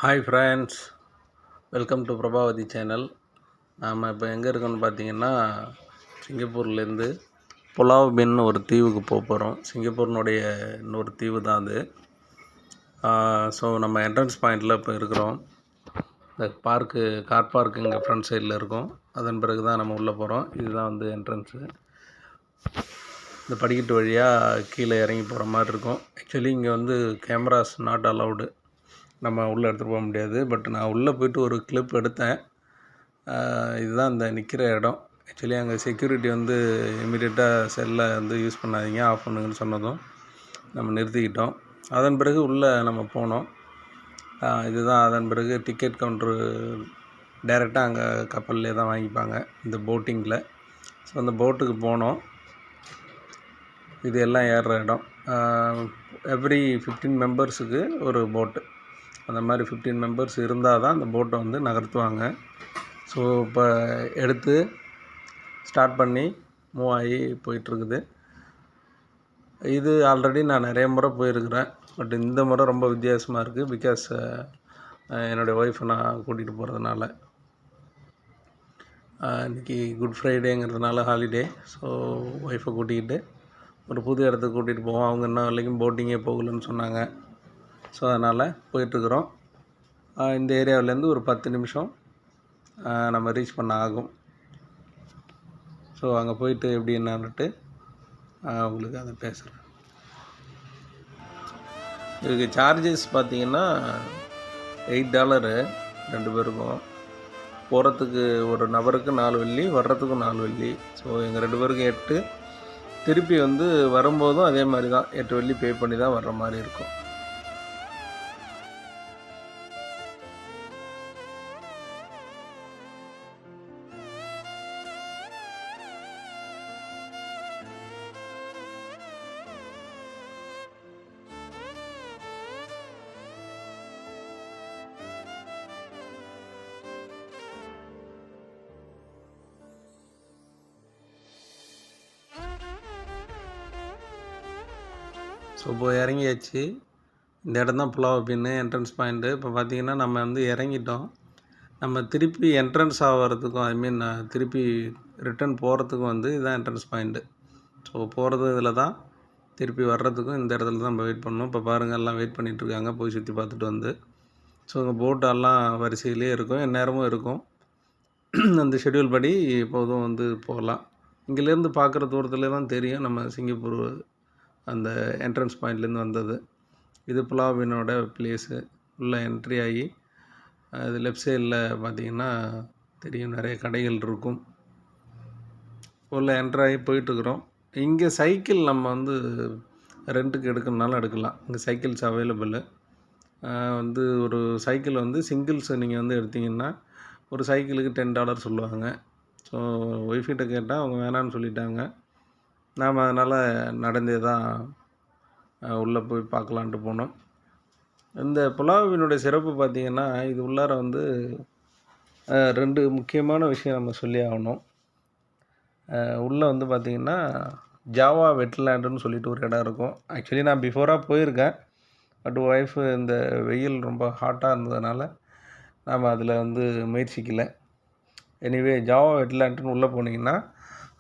Hi friends, welcome to Prabhavati channel. நாம் இப்போ எங்கே இருக்கோன்னு பார்த்தீங்கன்னா, சிங்கப்பூர்லேருந்து புலாவ் பின்னு ஒரு தீவுக்கு போகிறோம். சிங்கப்பூரினுடைய இன்னொரு தீவு தான் அது. ஸோ நம்ம என்ட்ரன்ஸ் பாயிண்டில் இப்போ இருக்கிறோம். இந்த கார் பார்க்கு இங்கே ஃப்ரண்ட் சைடில் இருக்கும். அதன் பிறகு தான் நம்ம உள்ளே போகிறோம். இதுதான் வந்து என்ட்ரன்ஸு. இந்த படிக்கட்டு வழியாக கீழே இறங்கி போகிற மாதிரி இருக்கும். ஆக்சுவலி இங்கே வந்து கேமராஸ் நாட் அலவுடு, நம்ம உள்ளே எடுத்துகிட்டு போக முடியாது. பட் நான் உள்ளே போய்ட்டு ஒரு கிளிப் எடுத்தேன். இதுதான் இந்த நிற்கிற இடம். ஆக்சுவலி அங்கே செக்யூரிட்டி வந்து இமீடியட்டாக செல்லை வந்து யூஸ் பண்ணாதீங்க, ஆஃப் பண்ணுங்கன்னு சொன்னதும் நம்ம நிறுத்திக்கிட்டோம். அதன் பிறகு உள்ளே நம்ம போனோம். இதுதான் அதன் பிறகு டிக்கெட் கவுண்ட்ரு. டைரெக்டாக அங்கே கப்பல்லே தான் வாங்கிப்பாங்க இந்த போட்டிங்கில். ஸோ அந்த போட்டுக்கு போனோம். இது எல்லாம் ஏறுற இடம். எவ்ரி 15 மெம்பர்ஸுக்கு ஒரு போட்டு. அந்த மாதிரி 15 மெம்பர்ஸ் இருந்தால் தான் அந்த போட்டை வந்து நகர்த்துவாங்க. ஸோ இப்போ எடுத்து ஸ்டார்ட் பண்ணி மூவ் ஆகி போயிட்டுருக்குது. இது ஆல்ரெடி நான் நிறைய முறை போயிருக்கிறேன். பட் இந்த முறை ரொம்ப வித்தியாசமாக இருக்குது. பிகாஸ் என்னுடைய ஒய்ஃபை நான் கூட்டிகிட்டு போகிறதுனால. இன்றைக்கி குட் ஃப்ரைடேங்கிறதுனால ஹாலிடே. ஸோ ஒய்ஃபை கூட்டிக்கிட்டு ஒரு புது இடத்துக்கு கூட்டிகிட்டு போவோம். அவங்க இன்னும் வரைக்கும் போட்டிங்கே போகலன்னு சொன்னாங்க. ஸோ அதனால் போயிட்டுருக்குறோம். இந்த ஏரியாவிலேருந்து ஒரு 10 நிமிஷம் நம்ம ரீச் பண்ண ஆகும். ஸோ அங்கே போயிட்டு எப்படி என்னான்ட்டு உங்களுக்கு அதை பேசுகிறேன். இதுக்கு சார்ஜஸ் பார்த்திங்கன்னா $8 2 பேருக்கும். போகிறதுக்கு ஒரு நபருக்கு 4 வெள்ளி, வர்றதுக்கும் 4 வெள்ளி. ஸோ எங்கள் 2 பேருக்கும் 8. திருப்பி வந்து வரும்போதும் அதே மாதிரி தான் 8 வெள்ளி பே பண்ணி தான் வர்ற மாதிரி இருக்கும். ஸோ இப்போ இறங்கியாச்சு. இந்த இடம் தான் புலாவ் பின்னு என்ட்ரன்ஸ் பாயிண்ட்டு. இப்போ பார்த்திங்கன்னா நம்ம வந்து இறங்கிட்டோம். நம்ம திருப்பி என்ட்ரன்ஸ் ஆகிறதுக்கும் திருப்பி ரிட்டன் போகிறதுக்கும் வந்து இதுதான் என்ட்ரன்ஸ் பாயிண்ட்டு. ஸோ போகிறது இதில் தான், திருப்பி வர்றதுக்கும் இந்த இடத்துல தான் நம்ம வெயிட் பண்ணணும். இப்போ பாருங்கள், எல்லாம் வெயிட் பண்ணிகிட்ருக்காங்க போய் சுற்றி பார்த்துட்டு வந்து. ஸோ இங்கே போட்டெல்லாம் வரிசையிலே இருக்கும், எந்நேரமும் இருக்கும். அந்த ஷெட்யூல் படி இப்போதும் வந்து போகலாம். இங்கேருந்து பார்க்குற தூரத்துலேயே தான் தெரியும் நம்ம சிங்கப்பூர் அந்த என்ட்ரன்ஸ் பாயிண்ட்லேருந்து வந்தது. இது புலாவினோட பிளேஸு. உள்ளே என்ட்ரி ஆகி அது லெஃப்ட் சைடில் பார்த்திங்கன்னா தெரியும், நிறைய கடைகள் இருக்கும். உள்ளே என்ட்ரி ஆகி போயிட்டுருக்குறோம். இங்கே சைக்கிள் நம்ம வந்து ரெண்ட்டுக்கு எடுக்கணுனாலும் எடுக்கலாம். இங்கே சைக்கிள்ஸ் அவைலபிள். வந்து ஒரு சைக்கிள் வந்து சிங்கிள்ஸ் நீங்கள் வந்து எடுத்திங்கன்னா ஒரு சைக்கிளுக்கு $10 சொல்லுவாங்க. ஸோ ஒய்ஃப்கிட்ட கேட்டால் அவங்க வேணான்னு சொல்லிட்டாங்க. நாம் அதனால் நடந்தே தான் உள்ளே போய் பார்க்கலான்ட்டு போனோம். இந்த புலாவினுடைய சிறப்பு பார்த்திங்கன்னா, இது உள்ளார வந்து 2 முக்கியமான விஷயம் நம்ம சொல்லி ஆகணும். உள்ளே வந்து பார்த்திங்கன்னா ஜாவா வெட்லேண்டுன்னு சொல்லிட்டு ஒரு இடம் இருக்கும். ஆக்சுவலி நான் பிஃபோராக போயிருக்கேன். பட் ஒய்ஃபு இந்த வெயில் ரொம்ப ஹாட்டாக இருந்ததுனால நாம் அதில் வந்து முயற்சிக்கலை. எனிவே ஜாவா வெட்லேண்டுன்னு உள்ளே போனீங்கன்னா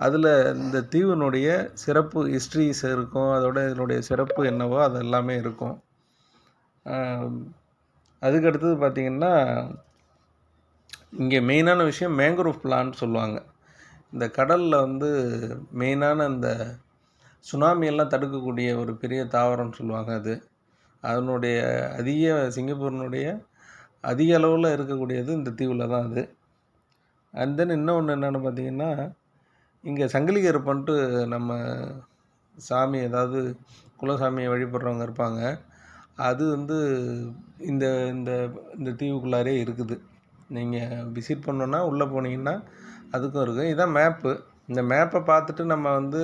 அதில் இந்த தீவினுடைய சிறப்பு ஹிஸ்ட்ரிஸ் இருக்கும். அதோட இதனுடைய சிறப்பு என்னவோ அது எல்லாமே இருக்கும். அதுக்கடுத்தது பார்த்திங்கன்னா, இங்கே மெயினான விஷயம் மேங்க்ரோவ் பிளான்ட் சொல்லுவாங்க. இந்த கடலில் வந்து மெயினான இந்த சுனாமியெல்லாம் தடுக்கக்கூடிய ஒரு பெரிய தாவரம்னு சொல்லுவாங்க. அதனுடைய சிங்கப்பூரினுடைய அதிக அளவில் இருக்கக்கூடியது இந்த தீவில் தான் அது. அண்ட் தென் இன்னொன்று என்னென்னு பார்த்திங்கன்னா, இங்கே சங்கிலி கருப்பன்ட்டு நம்ம சாமி, அதாவது குலசாமியை வழிபடுறவங்க இருப்பாங்க. அது வந்து இந்த இந்த இந்த தீவுக்குள்ளாரே இருக்குது. நீங்கள் விசிட் பண்ணோன்னா உள்ளே போனீங்கன்னா அதுக்கும் இருக்குது. இதுதான் மேப்பு. இந்த மேப்பை பார்த்துட்டு நம்ம வந்து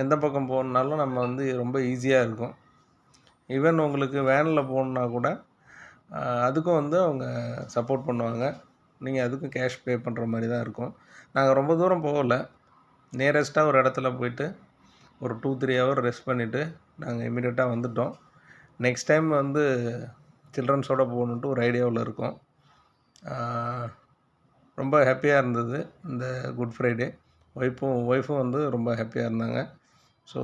எந்த பக்கம் போகணுன்னாலும் நம்ம வந்து ரொம்ப ஈஸியாக இருக்கும். ஈவன் உங்களுக்கு வேனில் போகணுன்னா கூட அதுக்கும் வந்து அவங்க சப்போர்ட் பண்ணுவாங்க. நீங்கள் அதுக்கும் கேஷ் பே பண்ணுற மாதிரி தான் இருக்கும். நாங்கள் ரொம்ப தூரம் போகலை. நியரஸ்ட்டாக ஒரு இடத்துல போய்ட்டு ஒரு 2-3 ஹவர் ரெஸ்ட் பண்ணிவிட்டு நாங்கள் இமீடியட்டாக வந்துவிட்டோம். நெக்ஸ்ட் டைம் வந்து சில்ட்ரன்ஸோடு போகணுன்ட்டு ஒரு ஐடியாவில் இருக்கோம். ரொம்ப ஹாப்பியாக இருந்தது இந்த குட் ஃப்ரைடே. ஒய்ஃபும் வந்து ரொம்ப ஹாப்பியாக இருந்தாங்க. ஸோ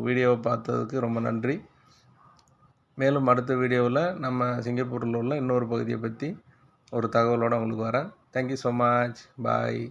வீடியோவை பார்த்ததுக்கு ரொம்ப நன்றி. மேலும் அடுத்த வீடியோவில் நம்ம சிங்கப்பூரில் உள்ள இன்னொரு பகுதியை பற்றி ஒரு தகவலோடு உங்களுக்கு வரேன். Thank you so much. பாய்.